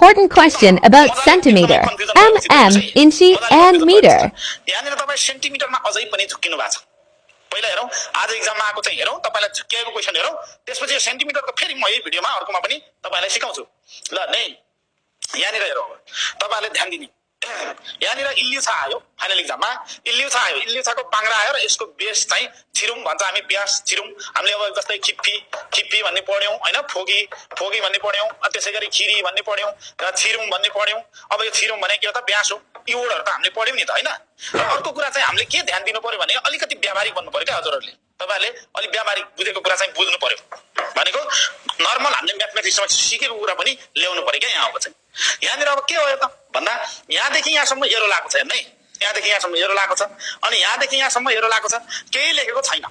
important question about centimeter, mm, inchi, and meter. यहाँनिर तपाईं सेन्टिमिटरमा अझै पनि झुक्किनु भएको छ। पहिला हेरौं, आज एक्जाममा आएको चाहिँ हेरौं, तपाईलाई झुक्किएको क्वेशन हेरौं, त्यसपछि सेन्टिमिटरको फेरि म यही भिडियोमा अर्कोमा पनि तपाईलाई सिकाउँछु। ल नै यहाँनिर हेरौं, तपाईहरुले ध्यान दिनु। यहाँनिर इल्युछा आयो फाइनल एक्जाममा, इल्युछा आयो, इल्युछाको पाङ्रा आयो र यसको बेस चाहिँ छिरुम भन्छ हामी, ब्यास छिरुम। हामीले अब जस्तै खिप्पी भन्ने पढ्यौं हैन, फोगी भन्ने पढ्यौं, त्यसैगरी खिरी भन्ने पढ्यौं, र छिरुम भन्ने पढ्यौं। अब यो छिरुम भने के हो त, ब्यास हो। यो वर्डहरु त हामीले पढ्यौं नि त हैन। र अर्को कुरा चाहिँ हामीले के ध्यान दिनु पर्यो भने अलिकति व्यावहारिक बन्नु पर्यो क्या हजुरहरुले। तपाईहरुले अलि व्यावहारिक बुझेको कुरा चाहिँ बुझ्नु पर्यो। भनेको नर्मल हामीले म्याथमेटिक्समा सिकेको कुरा पनि ल्याउनु पर्यो क्या यहाँ। अब चाहिँ यहाँनिर अब के हो त भन्दा यहाँदेखि यहाँसम्म एरो लागेको छ हेर्नु है, यहाँदेखि यहाँसम्म एरो लागेको छ, अनि यहाँदेखि यहाँसम्म एरो लागेको छ, केही लेखेको छैन।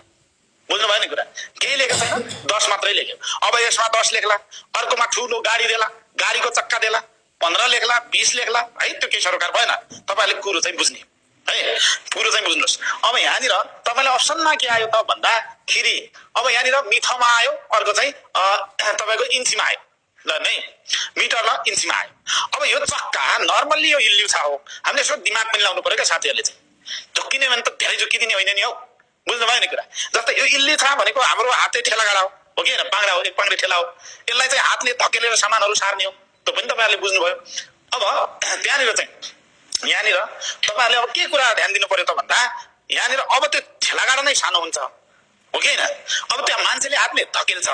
बुझ्नु भयो नि कुरा, केही लेखेको छैन, 10 मात्रै लेख्यो। अब यसमा 10 लेख्ला, अर्कोमा ठुलो गाडी देला, गाडीको चक्का देला, 15 लेख्ला, 20 लेख्ला है, त्यो केही सरोकार भएन। तपाईहरुले कुरो चाहिँ बुझ्ने है, कुरो चाहिँ बुझ्नुस्। अब यहाँनिर तपाईले अप्सनमा के आयो त भन्दा खिरी, अब यहाँनिर मिठोमा आयो, अर्को चाहिँ तपाईको इन्चीमा आयो। ल नै मिटर र इन्चीमा आयो। अब यो चक्का नर्मल्ली यो इल्युछा हो, हामीले यसो दिमाग पनि लाउनु पर्यो क्या साथीहरुले चाहिँ। झुक्किने भने त धेरै झुक्किदिने होइन नि हौ, बुझ्नु भयो नि कुरा। जस्तै यो इल्युछा भनेको हाम्रो हातले ठेला गाडा हो कि हैन, पाङ्रा हो, एक पाङ्रे ठेला हो। यसलाई चाहिँ हातले धकेलेर सामानहरु सार्ने हो, त्यो पनि तपाईहरुले बुझ्नु भयो। अब त्यहाँनिर चाहिँ यहाँनिर तपाईहरुले अब के कुरा ध्यान दिनु पर्यो त भन्दा यहाँनिर अब त्यो ठेला गाडा नै सानो हुन्छ हो कि हैन। अब त्यहाँ मान्छेले हातले धकेल्छ।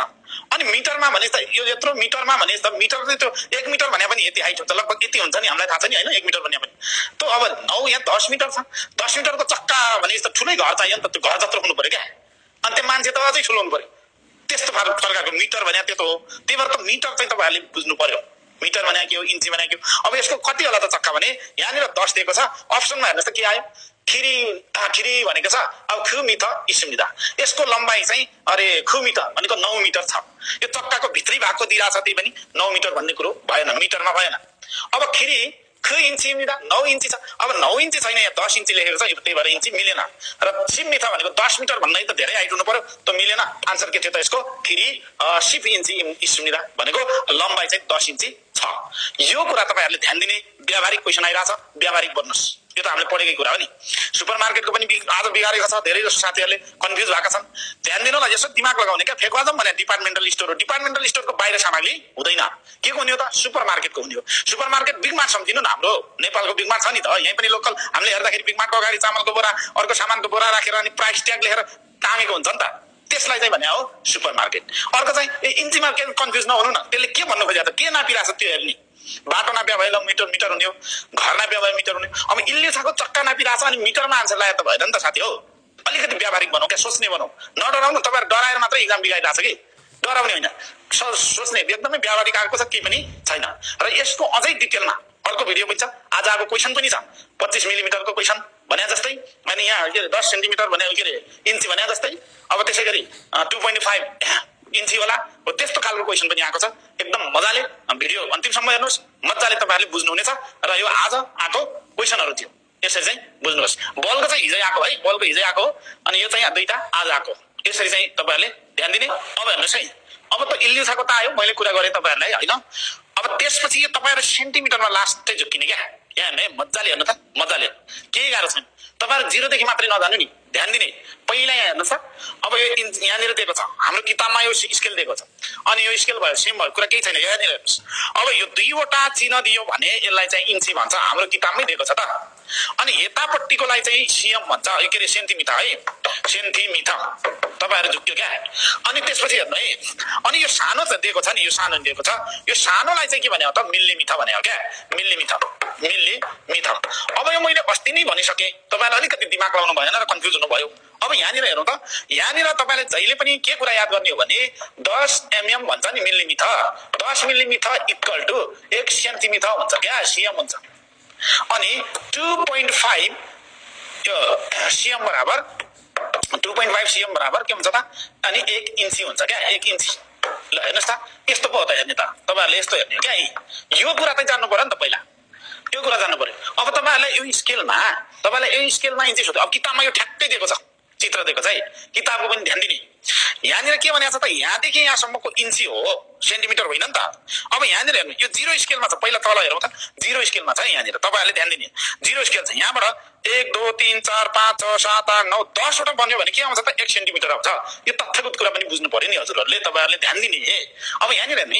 अनि मिटरमा भने त यो यत्रो मिटरमा भने त मिटर चाहिँ त्यो 1 मिटर भने पनि यति हाइट हुन्छ, लगभग यति हुन्छ नि, हामीलाई थाहा छ नि हैन, 1 मिटर भने पनि। त्यो अब 9 यहाँ 10 मिटर छ, 10 मिटरको चक्का भने त ठुलै घर चाहियो नि त, त्यो घर जत्रो हुनु पर्यो क्या। अनि त्यो मान्छे त अझै ठुलो हुनु पर्यो, त्यस्तो प्रकारको मिटर भने त्यस्तो हो। त्यही भएर त मिटर चाहिँ तपाईहरुले बुझ्नु पर्यो, मिटर भने के हो, इन्ची भने के हो। अब यसको कति होला त चक्का भने यहाँनिर 10 दिएको छ, अप्सनमा हेर्नुस् त के आयो, खिरी भनेको छ। अब खु मिटर इस्मिदा, यसको लम्बाई चाहिँ अरे खु मिटर भनेको 9 मिटर छ। यो चक्काको भित्री भागको दिइराछ, त्यही पनि 9 मिटर भन्ने कुरो भएन, मिटरमा भएन। अब खिरी खु इन्ची मिदा 9 इन्ची छ। अब 9 इन्ची छैन, यहाँ 10 इन्ची लेखेको छ, त्यही भएर इन्ची मिलेन। र सिप मिटर भनेको 10 मिटर भन्नै त धेरै हाइट हुनु पर्यो, त्यो मिलेन। आन्सर के थियो त यसको, खिरी सिप इन्ची इस्मिदा भनेको लम्बाई चाहिँ 10 इन्ची छ। यो कुरा तपाईहरुले ध्यान दिने, व्यावहारिक क्वेशन आइराछ, व्यावहारिक बन्नुस्। यो त हामीले पढेकै कुरा हो नि। सुपरमार्केटको पनि आज बिगारेको छ, धेरै जसो साथीहरुले कन्फ्युज भएका छन्। ध्यान दिनु ल, यसो दिमाग लगाउने क्या। फेकवाजम भने डिपार्टमेन्टल स्टोर हो, डिपार्टमेन्टल स्टोरको बाहिर सामग्री हुँदैन। के को हुने हो त, सुपरमार्केटको हुने हो। सुपरमार्केट बिग मार्ट सम्झिनु न, हाम्रो नेपालको बिग मार्ट छ नि त, यही पनि लोकल। हामीले हेर्दाखेरि बिग मार्टको अगाडि चामलको बोरा, अर्को सामानको बोरा राखेर अनि प्राइस ट्याग लेखेर टाँगेको हुन्छ नि त, त्यसलाई चाहिँ भने हो सुपरमार्केट। अर्को चाहिँ इन्चीमा के कन्फ्युज नहुनु न, त्यसले के भन्नु खोजेको त, के नापिरहेछ त्यो हेर्ने। बाटो नाप्या भए ल मिटर हुने हो, घर नाप्या भए मिटर हुने। अब इल्युछाको चक्का नापिरहेछ अनि मिटरमा आन्सर लाए त भएन नि त साथी हो। अलिकति व्यावहारिक बनाऊ क्या, सोच्ने बनाऊ, नडराउनु। तपाईहरु डराएर मात्रै एक्जाम बिगाइरहेछ कि, डराउने होइन, सोच्ने। एकदमै व्यावहारिक आएको छ, केही पनि छैन। र यसको अझै डिटेलमा अर्को भिडियो पनि छ, आज आएको क्वेशन पनि छ, 25 मिलिमिटरको क्वेशन भने जस्तै, अनि यहाँ के 10 सेन्टिमिटर भने के रे इन्ची भने जस्तै। अब त्यसैगरी 2.5 इन्ची होला हो, त्यस्तो खालको क्वेशन पनि आएको छ। एकदम मजाले भिडियो अन्तिमसम्म हेर्नुस्, मजाले तपाईहरुले बुझ्नुहुनेछ। र यो आज आएको क्वेशनहरु थियो, यसरी चाहिँ बुझ्नुहोस्। बलको चाहिँ हिजै आएको है, बलको हिजै आएको, अनि यो चाहिँ दुईटा आज आएको, यसरी चाहिँ तपाईहरुले ध्यान दिने। अब हेर्नुस् है, अब त इल्युछाको त आयो, मैले कुरा गरे तपाईहरुलाई हैन। अब त्यसपछि यो तपाईहरु सेन्टिमिटरमा लास्टै झुक्किने क्या। यहाँ हेर्नु है, मजाले हेर्नु त, मजाले, केही गाह्रो छैन। तपाईहरु 0 देखि मात्रै नजानु नि, ध्यान दिने। पहिला यहाँ हेर्नुस्, अब यो यहाँनिर दिएको छ, हाम्रो किताबमा यो स्केल दिएको छ, अनि यो स्केल भयो, सेम भयो, कुरा केही छैन। यहाँनिर हेर्नुस्, अब यो 2वटा चिन्ह दियो भने यसलाई चाहिँ इन्ची भन्छ, हाम्रो किताबमै दिएको छ त। अनि यतापट्टिकोलाई चाहिँ सिएम भन्छ, के रे सेन्टिमिटर है, सेन्टिमिटर। तपाईहरु झुक्क्यो क्या। अनि त्यसपछि हेर्नु है, अनि यो सानो चाहिँ दिएको छ नि, यो सानो दिएको छ, यो सानोलाई चाहिँ के भने हो त, मिलिमिटर भने हो क्या, मिलिमिटर। अब यो मैले अस्ति नै भनिसके, तपाईहरुले अलिकति दिमाग लाउनु भएन र कन्फ्युज हुनु भयो। अब यहाँनिर हेरौँ त, यहाँनिर तपाईले जहिले पनि के कुरा याद गर्ने हो भने 10 mm भन्छ नि millimetre, 10 millimetre equal to 1 centimetre हुन्छ क्या, सिएम हुन्छ। अनि 2.5 यो सिएम बराबर 2.5 सिएम बराबर के हुन्छ त, अनि 1 इन्ची हुन्छ क्या, 1 इन्ची। ल हेर्नुस् त, यस्तो पो हो त हेर्ने त, तपाईहरुले यस्तो हेर्ने हो क्या। यो कुरा चाहिँ जान्नु पर्यो नि त, पहिला यो कुरा जान्नु पर्यो। अब तपाईहरुलाई यो स्केलमा इन्ची सोध्यो। अब किताबमा यो ठ्याक्कै दिएको छ, चित्र दिएको छ है, किताबको पनि ध्यान दिने। यहाँनिर के भनेको छ त यहाँदेखि यहाँसम्मको इन्ची हो सेन्टिमिटर होइन नि त। अब यहाँनिर हेर्नु यो 0 स्केलमा छ, पहिला तल हेरौँ त 0 स्केलमा छ यहाँनिर, तपाईहरुले ध्यान दिने 0 स्केल छ। यहाँबाट 1 2 3 4 5 6 7 8 9 10 वटा बन्यो भने के आउँछ त 1 सेन्टिमिटर आउँछ। यो तथ्यगत कुरा पनि बुझ्नु पर्यो नि हजुरहरुले, तपाईहरुले ध्यान दिने। अब यहाँनिर हेर्नु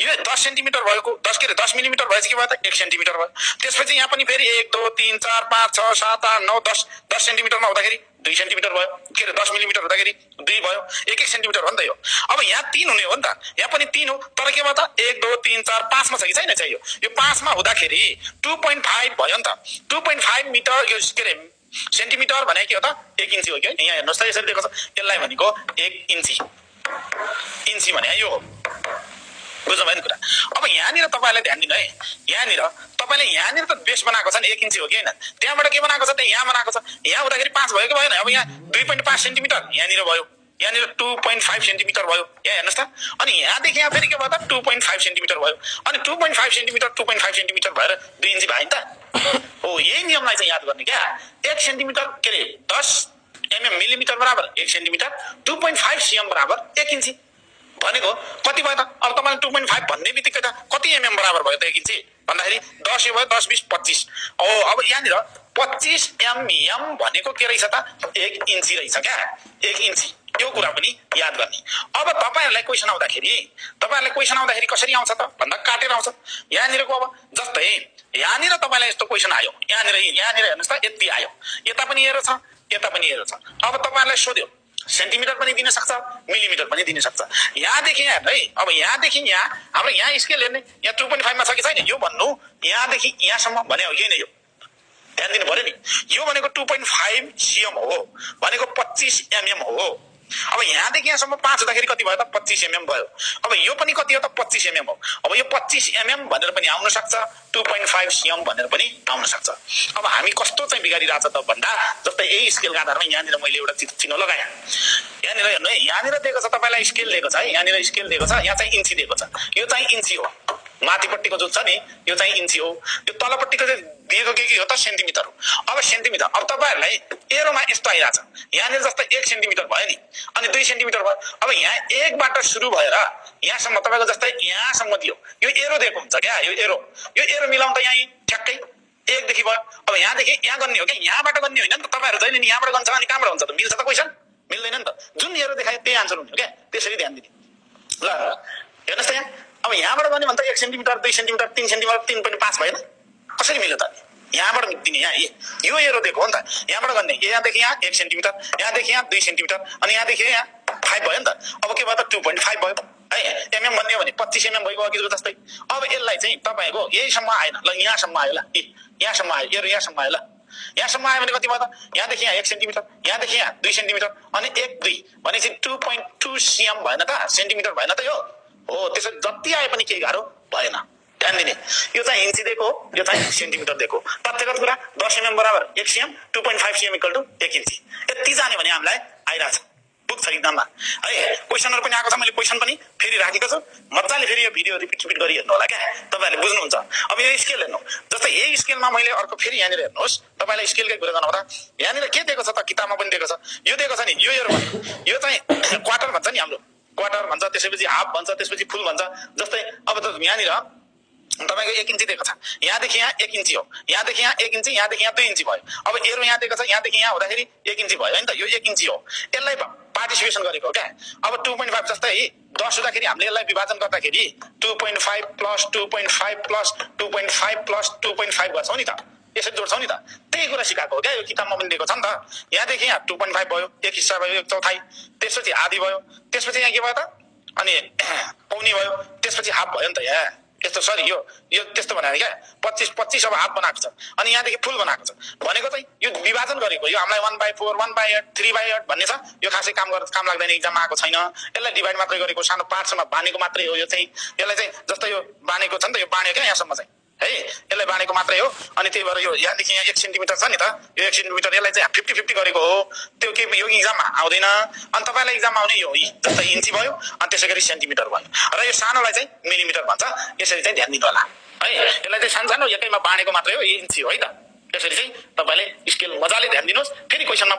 यो 10 सेन्टिमिटर भएको 10 मिलिमिटर भएछ के भयो त 1 सेन्टिमिटर भयो। त्यसपछि यहाँ पनि फेरि 1 2 3 4 5 6 7 8 9 10 10 सेन्टिमिटरमा हुँदाखेरि 2 सेन्टिमिटर भयो, के अरे 10 मिलिमिटर हुँदाखेरि 2 भयो, 1 1 सेन्टिमिटर हो नि त यो। अब यहाँ 3 हुने हो नि त, यहाँ पनि 3 हो, तर के भयो त 1 2 3 4 5 मा छ कि छैन चाहिँ यो 5 मा हुँदाखेरि 2.5 भयो नि त। 2.5 मिटर यो के अरे सेन्टिमिटर भने के हो त 1 इन्ची हो कि। यहाँ हेर्नुस् त यसरी दिएको छ, यसलाई भनेको 1 इन्ची, इन्ची भने यो बुझ्नु भयो नि कुरा। अब यहाँनिर तपाईहरुले ध्यान दिनु है, यहाँनिर तपाईले यहाँनिर त बेस बनाएको छ नि 1 इन्ची हो कि हैन, त्यहाँबाट के बनाएको छ त यहाँ बनाएको छ। यहाँ हुँदाखेरि 5 भयो कि भएन। अब यहाँ 2.5 सेन्टिमिटर यहाँनिर भयो, यहाँनिर 2.5 सेन्टिमिटर भयो, यहाँ हेर्नुस् त। अनि यहाँदेखि यहाँ फेरि के भयो त 2.5 सेन्टिमिटर भयो, अनि 2.5 सेन्टिमिटर 2.5 सेन्टिमिटर भएर 2 इन्ची भयो नि त। हो यही नियमलाई चाहिँ याद गर्ने क्या। 1 सेन्टिमिटर के अरे 10 मिलिमिटर बराबर 1 सेन्टिमिटर, 2.5 सीएम बराबर 1 इन्ची भनेको कति भयो त। अब तपाईले 2.5 भन्ने बित्तिकै त कति एमएम बराबर भयो त 1 इन्ची भन्दाखेरि 10 यो भयो 10 20 25। अब यहाँनिर 25 एमएम भनेको के रहेछ त 1 इन्ची रहेछ क्या, 1 इन्ची। त्यो कुरा पनि याद गर्ने। अब तपाईहरुलाई क्वेशन आउँदाखेरि कसरी आउँछ त भन्दा काटेर आउँछ। यहाँनिरको अब जस्तै यहाँनिर तपाईलाई यस्तो क्वेशन आयो, यहाँनिर हेर्नुस् त यति आयो, यता पनि एरो छ यता पनि एरो छ। अब तपाईहरुलाई सोध्यो सेन्टिमिटर पनि दिन सक्छ मिलिमिटर पनि दिन सक्छ। यहाँदेखि यहाँ हेर्नु है, अब यहाँदेखि यहाँ हाम्रो यहाँ स्केल हेर्ने यहाँ 2.5 मा छ कि छैन यो भन्नु, यहाँदेखि यहाँसम्म भने हो कि हैन यो ध्यान दिनु पर्यो नि। यो भनेको 2.5 सीएम हो भनेको 25 एमएम हो। अब यहाँदेखि यहाँसम्म 5 हुँदाखेरि कति भयो त 25 एमएम भयो। अब यो पनि कति हो त 25 एमएम हो। अब यो 25 एमएम भनेर पनि आउन सक्छ, 2.5 सीएम भनेर पनि आउन सक्छ। अब हामी कस्तो चाहिँ बिगारिरहेछ त भन्दा जस्तै यही स्केलका आधारमा यहाँनिर मैले एउटा चिन्ह लगाएँ। यहाँनिर हेर्नु है, यहाँनिर दिएको छ तपाईलाई स्केल दिएको छ है, यहाँनिर स्केल दिएको छ, यहाँ चाहिँ इन्ची दिएको छ। यो चाहिँ इन्ची हो, माथिपट्टिको जुन छ नि यो चाहिँ इन्ची हो, यो तलपट्टिको चाहिँ दिएको के हो त सेन्टिमिटर हो। अब सेन्टिमिटर, अब तपाईहरुलाई एरोमा यस्तो आइराछ, यहाँनिर जस्तै 1 सेन्टिमिटर भयो नि, अनि 2 सेन्टिमिटर भयो। अब यहाँ 1 बाट सुरु भएर यहाँसम्म तपाईको जस्तै यहाँसम्म दियो, यो एरो दिएको हुन्छ क्या, यो एरो मिलाउँ त यहाँ ठ्याक्कै 1 देखि भयो। अब यहाँदेखि यहाँ गर्ने हो कि यहाँबाट गर्ने होइन नि त। तपाईहरु जहिले नि यहाँबाट गर्छ अनि कहाँबाट हुन्छ त, मिल्छ त क्वेशन मिल्दैन नि त। जुन एरो देखायो त्यही आन्सर हुने हो क्या, त्यसरी ध्यान दिने। ल हेर्नुस् त यहाँ, अब यहाँबाट गर्ने भने त 1 सेन्टिमिटर 2 सेन्टिमिटर 3 सेन्टिमिटर 3.5 भएन, कसरी मिल्यो त। यहाँबाट दिने यहाँ यो एरो दिएको हो नि त, यहाँबाट गर्ने यहाँदेखि यहाँ 1 सेन्टिमिटर, यहाँदेखि यहाँ 2 सेन्टिमिटर, अनि यहाँदेखि यहाँ 5 भयो नि त। अब के भयो त 2.5 भयो है। एमएम भन्ने हो भने 25 एमएम भइगयो अघिको जस्तै। अब यसलाई चाहिँ तपाईको यहीसम्म आएन, ल यहाँसम्म आयो, ल यहाँसम्म आयो, एरो यहाँसम्म आयो, ल यहाँसम्म आयो भने कति भयो त, यहाँदेखि यहाँ 1 सेन्टिमिटर, यहाँदेखि यहाँ 2 सेन्टिमिटर, अनि 1 2 भनेपछि 2.2 सीएम भएन त, सेन्टिमिटर भएन त यो हो। त्यसरी जति आए पनि केही गाह्रो भएन, ध्यान दिने। यो चाहिँ इन्ची दिएको, यो चाहिँ सेन्टिमिटर दिएको। तथ्यगत कुरा 10 एमएम बराबर 1 सीएम, 2.5 सीएम इक्वल टु 1 इन्ची। यति जाने भने हामीलाई आइरहेछ, पुग्छ एक्जाममा है। क्वेशनहरु पनि आएको छ, मैले क्वेशन पनि फेरि राखेको छु, मजाले फेरि यो भिडियो रिपिट गरी हेर्नु होला क्या, तपाईहरुले बुझ्नुहुन्छ। अब यो स्केल हेर्नु, जस्तै यही स्केलमा मैले अर्को फेरि यहाँनिर हेर्नुहोस्, तपाईलाई स्केलकै कुरा गर्नु पर्दा यहाँनिर के दिएको छ त, किताबमा पनि दिएको छ, यो दिएको छ नि, यो एरो भनेको यो चाहिँ क्वार्टर भन्छ नि, हाम्रो क्वार्टर भन्छ, त्यसपछि हाफ भन्छ, त्यसपछि फुल भन्छ। जस्तै अब त यहाँनिर तपाईको 1 इन्ची दिएको छ, यहाँदेखि यहाँ 1 इन्ची हो, यहाँदेखि यहाँ 1 इन्ची, यहाँदेखि यहाँ 2 इन्ची भयो। अब एरो यहाँ दिएको छ, यहाँदेखि यहाँ हुँदाखेरि 1 इन्ची भयो हैन त, यो 1 इन्ची हो। यसलाई पार्टिसिपेसन गरेको हो क्या। अब 2.5 जस्तै 10 हुँदाखेरि हामीले यसलाई विभाजन गर्दाखेरि 2.5 प्लस 2.5 प्लस 2.5 प्लस 2.5 गर्छौं नि त, यसरी जोड्छौं नि त। त्यही कुरा सिकाएको हो क्या, यो किताबमा पनि दिएको छ नि त। यहाँदेखि यहाँ 2.5 भयो, 1 हिस्सा भयो, 1/4, त्यसपछि आधी भयो, त्यसपछि यहाँ के भयो त, अनि पौनी भयो, त्यसपछि हाफ भयो नि त। यहाँ यस्तो सरी यो त्यस्तो बनाएर क्या 25 अब हाफ बनाएको छ, अनि यहाँदेखि फुल बनाएको छ भनेको चाहिँ यो विभाजन गरेको। यो हामीलाई 1/4 1/8 3/8 भन्ने छ, यो खासै काम लाग्दैन, एक्जाममा आएको छैन। यसलाई डिभाइड मात्रै गरेको, सानो पार्ट्समा बानेको मात्रै हो। यो चाहिँ यसलाई चाहिँ जस्तै यो बानेको छ नि त, यो बान्यो क्या यहाँसम्म चाहिँ है, यसलाई बानेको मात्रै हो। अनि त्यही भएर यो यहाँदेखि यहाँ 1 सेन्टिमिटर छ नि त, यो 1 सेन्टिमिटर यसलाई चाहिँ 50-50 गरेको हो। त्यो के यो एक्जाममा आउँदैन। अनि तपाईलाई एक्जाममा आउने यो जस्तै इन्ची भयो, अनि त्यसैगरी सेन्टिमिटर भयो, र यो सानोलाई चाहिँ मिलिमिटर भन्छ। यसरी चाहिँ ध्यान दिनु होला है। यसलाई चाहिँ सानो एकैमा बाँडेको मात्रै हो, यो इन्ची हो है त। यसरी चाहिँ तपाईले स्केल मजाले ध्यान दिनुहोस्। फेरि क्वेशनमा